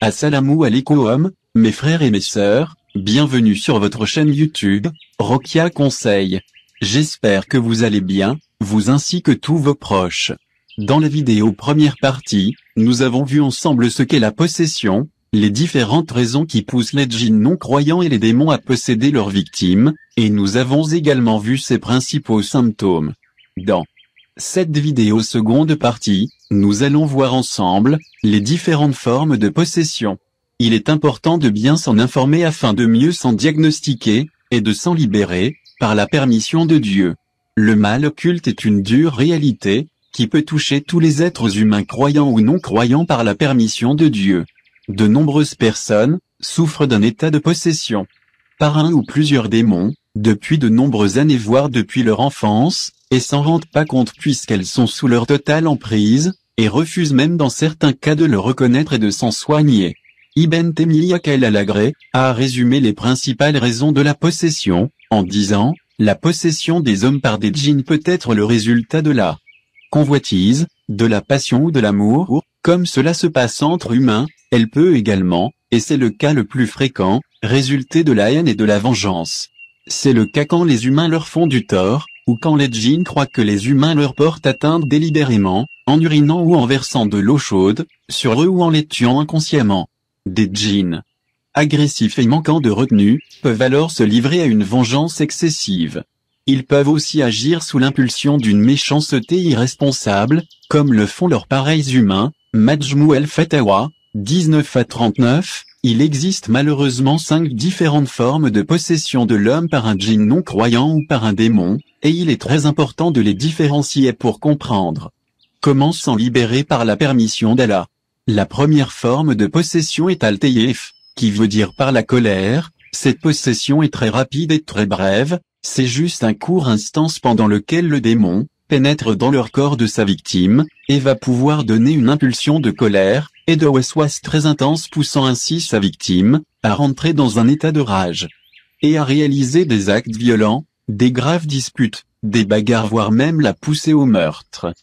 Assalamu alaikum, mes frères et mes sœurs, bienvenue sur votre chaîne YouTube, Rokia Conseil. J'espère que vous allez bien, vous ainsi que tous vos proches. Dans la vidéo première partie, nous avons vu ensemble ce qu'est la possession, les différentes raisons qui poussent les djinns non-croyants et les démons à posséder leurs victimes, et nous avons également vu ses principaux symptômes. Dans cette vidéo seconde partie, nous allons voir ensemble les différentes formes de possession. Il est important de bien s'en informer afin de mieux s'en diagnostiquer, et de s'en libérer, par la permission de Dieu. Le mal occulte est une dure réalité, qui peut toucher tous les êtres humains croyants ou non croyants par la permission de Dieu. De nombreuses personnes souffrent d'un état de possession par un ou plusieurs démons, depuis de nombreuses années voire depuis leur enfance, et s'en rendent pas compte puisqu'elles sont sous leur totale emprise, et refusent même dans certains cas de le reconnaître et de s'en soigner. Ibn Taymiyyah al-Agré a résumé les principales raisons de la possession, en disant, la possession des hommes par des djinns peut être le résultat de la convoitise, de la passion ou de l'amour, comme cela se passe entre humains, elle peut également, et c'est le cas le plus fréquent, résulter de la haine et de la vengeance. C'est le cas quand les humains leur font du tort, ou quand les djinns croient que les humains leur portent atteinte délibérément, en urinant ou en versant de l'eau chaude, sur eux ou en les tuant inconsciemment. Des djinns agressifs et manquant de retenue, peuvent alors se livrer à une vengeance excessive. Ils peuvent aussi agir sous l'impulsion d'une méchanceté irresponsable, comme le font leurs pareils humains. Majmou al-Fatawa, 19 à 39, il existe malheureusement 5 différentes formes de possession de l'homme par un djinn non-croyant ou par un démon, et il est très important de les différencier pour comprendre comment s'en libérer par la permission d'Allah. La première forme de possession est al-Tayef, qui veut dire par la colère. Cette possession est très rapide et très brève, c'est juste un court instant pendant lequel le démon pénètre dans leur corps de sa victime, et va pouvoir donner une impulsion de colère, et de waswas très intense poussant ainsi sa victime, à rentrer dans un état de rage, et à réaliser des actes violents, des graves disputes, des bagarres voire même la pousser au meurtre.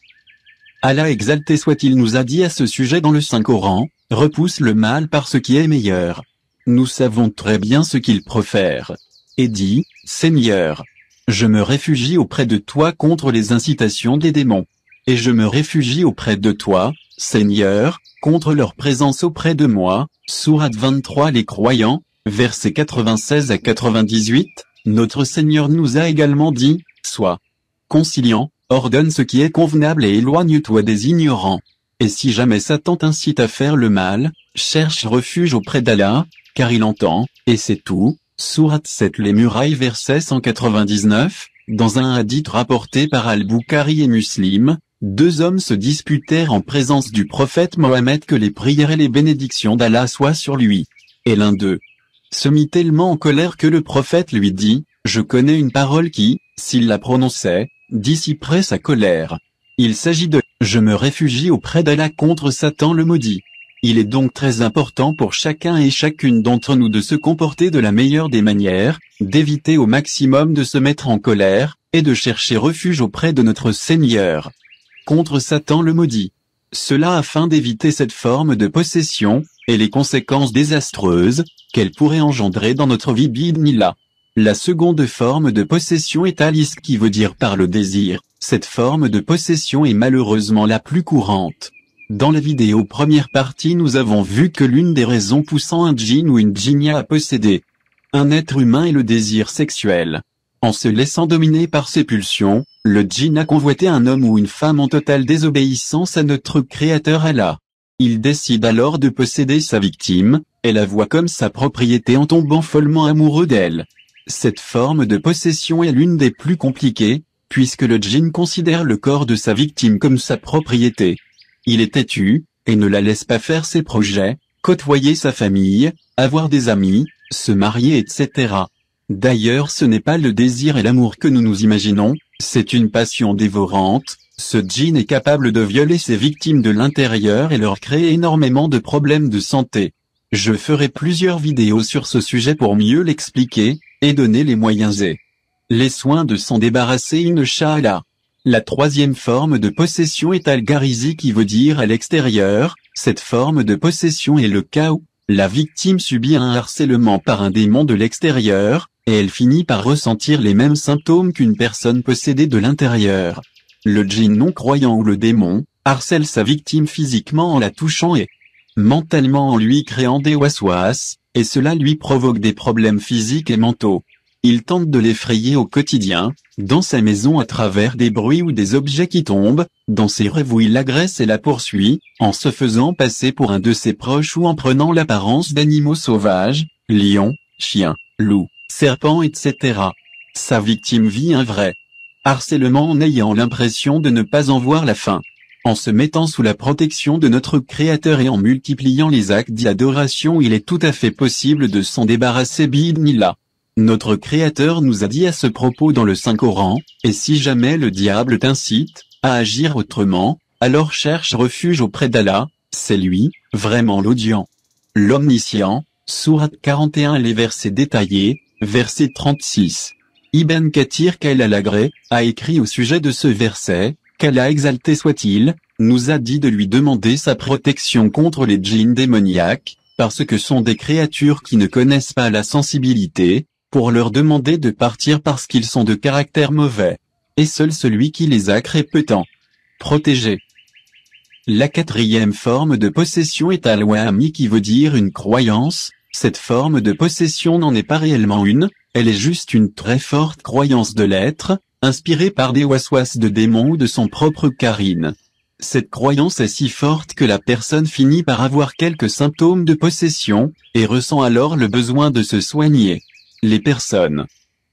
Allah exalté soit-il nous a dit à ce sujet dans le Saint-Coran, repousse le mal par ce qui est meilleur. Nous savons très bien ce qu'il profère. Et dit, Seigneur, je me réfugie auprès de toi contre les incitations des démons. Et je me réfugie auprès de toi, Seigneur, contre leur présence auprès de moi. Sourate 23 Les croyants, versets 96 à 98, notre Seigneur nous a également dit, sois conciliant, ordonne ce qui est convenable et éloigne-toi des ignorants. Et si jamais Satan t'incite à faire le mal, cherche refuge auprès d'Allah, car il entend, et c'est tout. Sourate 7 Les murailles verset 199, dans un hadith rapporté par Al-Bukhari et Muslim, 2 hommes se disputèrent en présence du prophète Mohammed que les prières et les bénédictions d'Allah soient sur lui. Et l'un d'eux se mit tellement en colère que le prophète lui dit, je connais une parole qui, s'il la prononçait, dissiperait sa colère. Il s'agit de « Je me réfugie auprès d'Allah contre Satan le maudit ». Il est donc très important pour chacun et chacune d'entre nous de se comporter de la meilleure des manières, d'éviter au maximum de se mettre en colère, et de chercher refuge auprès de notre Seigneur contre Satan le maudit. Cela afin d'éviter cette forme de possession, et les conséquences désastreuses qu'elle pourrait engendrer dans notre vie bidnillah. La seconde forme de possession est al-Ishq qui veut dire par le désir. Cette forme de possession est malheureusement la plus courante. Dans la vidéo première partie nous avons vu que l'une des raisons poussant un djinn ou une djinnia à posséder un être humain est le désir sexuel. En se laissant dominer par ses pulsions, le djinn a convoité un homme ou une femme en totale désobéissance à notre Créateur Allah. Il décide alors de posséder sa victime, et la voit comme sa propriété en tombant follement amoureux d'elle. Cette forme de possession est l'une des plus compliquées, puisque le djinn considère le corps de sa victime comme sa propriété. Il est têtu, et ne la laisse pas faire ses projets, côtoyer sa famille, avoir des amis, se marier etc. D'ailleurs ce n'est pas le désir et l'amour que nous nous imaginons, c'est une passion dévorante. Ce djinn est capable de violer ses victimes de l'intérieur et leur créer énormément de problèmes de santé. Je ferai plusieurs vidéos sur ce sujet pour mieux l'expliquer, et donner les moyens et les soins de s'en débarrasser incha'Allah. La troisième forme de possession est al-Gharizi qui veut dire à l'extérieur. Cette forme de possession est le cas où La victime subit un harcèlement par un démon de l'extérieur, et elle finit par ressentir les mêmes symptômes qu'une personne possédée de l'intérieur. Le djinn non-croyant ou le démon harcèle sa victime physiquement en la touchant et mentalement en lui créant des waswas, et cela lui provoque des problèmes physiques et mentaux. Il tente de l'effrayer au quotidien, dans sa maison à travers des bruits ou des objets qui tombent, dans ses rêves où il l'agresse et la poursuit, en se faisant passer pour un de ses proches ou en prenant l'apparence d'animaux sauvages, lions, chiens, loups, serpents, etc. Sa victime vit un vrai harcèlement en ayant l'impression de ne pas en voir la fin. En se mettant sous la protection de notre Créateur et en multipliant les actes d'adoration, il est tout à fait possible de s'en débarrasser bidnillah. Notre Créateur nous a dit à ce propos dans le Saint-Coran, « Et si jamais le diable t'incite à agir autrement, alors cherche refuge auprès d'Allah, c'est lui, vraiment l'audient. » L'Omniscient, sourate 41. Les versets détaillés, verset 36. Ibn Kathir Kal-Alagré a écrit au sujet de ce verset, qu'Allah exalté soit-il, nous a dit de lui demander sa protection contre les djinns démoniaques, parce que sont des créatures qui ne connaissent pas la sensibilité, pour leur demander de partir parce qu'ils sont de caractère mauvais. Et seul celui qui les a créés peut en protéger. La quatrième forme de possession est al-wahmi qui veut dire une croyance. Cette forme de possession n'en est pas réellement une, elle est juste une très forte croyance de l'être, inspirée par des waswas de démons ou de son propre karine. Cette croyance est si forte que la personne finit par avoir quelques symptômes de possession, et ressent alors le besoin de se soigner. Les personnes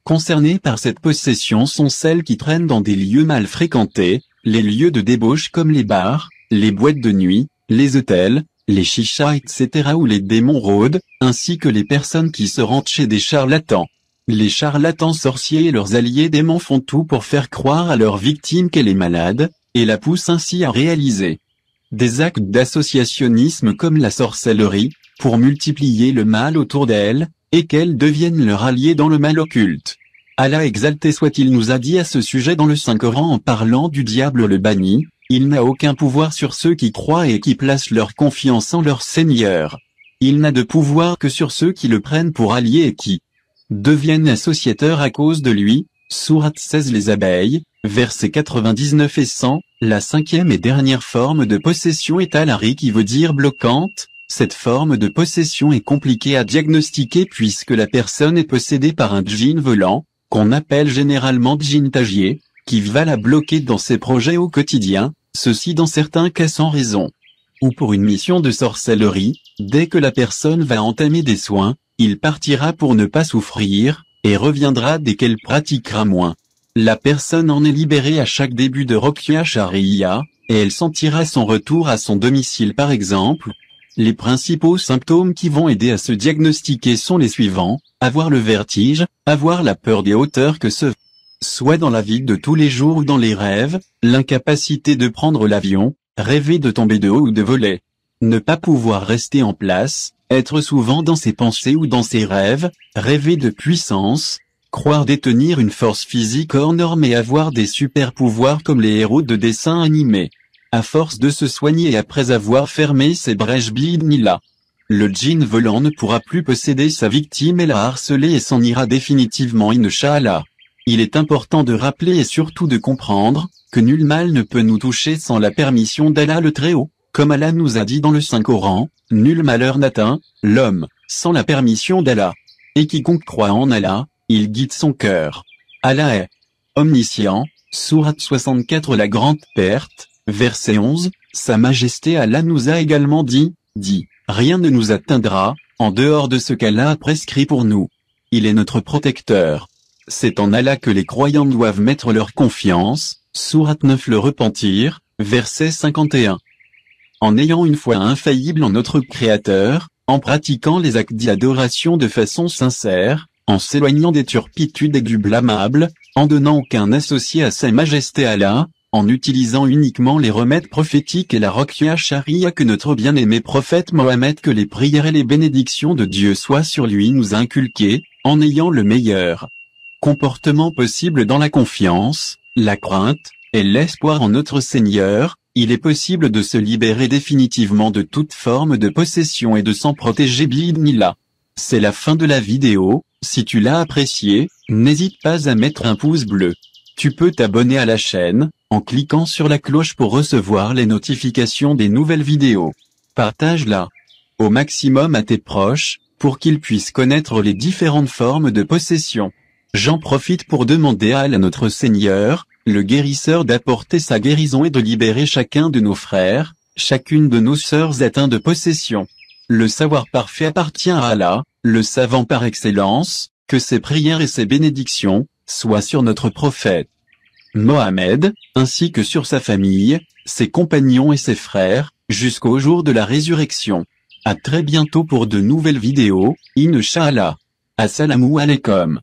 concernées par cette possession sont celles qui traînent dans des lieux mal fréquentés, les lieux de débauche comme les bars, les boîtes de nuit, les hôtels, les chichas, etc. où les démons rôdent, ainsi que les personnes qui se rendent chez des charlatans. Les charlatans sorciers et leurs alliés démons font tout pour faire croire à leur victime qu'elle est malade, et la poussent ainsi à réaliser des actes d'associationnisme comme la sorcellerie, pour multiplier le mal autour d'elle, et qu'elles deviennent leur allié dans le mal occulte. Allah exalté soit-il nous a dit à ce sujet dans le Saint-Coran en parlant du diable le banni, il n'a aucun pouvoir sur ceux qui croient et qui placent leur confiance en leur Seigneur. Il n'a de pouvoir que sur ceux qui le prennent pour allié et qui deviennent associateurs à cause de lui. Sourate 16. Les abeilles, versets 99 et 100, la cinquième et dernière forme de possession est al-ari qui veut dire bloquante. Cette forme de possession est compliquée à diagnostiquer puisque la personne est possédée par un djinn volant, qu'on appelle généralement djinn tagier, qui va la bloquer dans ses projets au quotidien, ceci dans certains cas sans raison. Ou pour une mission de sorcellerie, dès que la personne va entamer des soins, il partira pour ne pas souffrir, et reviendra dès qu'elle pratiquera moins. La personne en est libérée à chaque début de Ruqya Sharia, et elle sentira son retour à son domicile par exemple. Les principaux symptômes qui vont aider à se diagnostiquer sont les suivants, avoir le vertige, avoir la peur des hauteurs que ce soit dans la vie de tous les jours ou dans les rêves, l'incapacité de prendre l'avion, rêver de tomber de haut ou de voler, ne pas pouvoir rester en place, être souvent dans ses pensées ou dans ses rêves, rêver de puissance, croire détenir une force physique hors norme et avoir des super pouvoirs comme les héros de dessins animés. À force de se soigner et après avoir fermé ses brèches bidnillah, le djinn volant ne pourra plus posséder sa victime et la harceler et s'en ira définitivement inch'Allah. Il est important de rappeler et surtout de comprendre, que nul mal ne peut nous toucher sans la permission d'Allah le Très-Haut, comme Allah nous a dit dans le Saint-Coran, nul malheur n'atteint l'homme, sans la permission d'Allah. Et quiconque croit en Allah, il guide son cœur. Allah est omniscient, sourate 64. La grande perte, verset 11, Sa Majesté Allah nous a également dit, rien ne nous atteindra, en dehors de ce qu'Allah a prescrit pour nous. Il est notre protecteur. C'est en Allah que les croyants doivent mettre leur confiance, sourate 9. Le repentir, verset 51. En ayant une foi infaillible en notre Créateur, en pratiquant les actes d'adoration de façon sincère, en s'éloignant des turpitudes et du blâmable, en donnant aucun associé à Sa Majesté Allah, en utilisant uniquement les remèdes prophétiques et la Ruqya Sharia que notre bien-aimé prophète Mohammed, que les prières et les bénédictions de Dieu soient sur lui, nous inculquées, en ayant le meilleur comportement possible dans la confiance, la crainte, et l'espoir en notre Seigneur, Il est possible de se libérer définitivement de toute forme de possession et de s'en protéger bi'idhnillah. C'est la fin de la vidéo. Si tu l'as appréciée, n'hésite pas à mettre un pouce bleu. Tu peux t'abonner à la chaîne, en cliquant sur la cloche pour recevoir les notifications des nouvelles vidéos. Partage-la au maximum à tes proches, pour qu'ils puissent connaître les différentes formes de possession. J'en profite pour demander à Allah notre Seigneur, le guérisseur, d'apporter sa guérison et de libérer chacun de nos frères, chacune de nos sœurs atteintes de possession. Le savoir parfait appartient à Allah, le savant par excellence, que ses prières et ses bénédictions soient sur notre prophète Mohammed, ainsi que sur sa famille, ses compagnons et ses frères, jusqu'au jour de la résurrection. À très bientôt pour de nouvelles vidéos, Inch'Allah. Assalamu alaikum.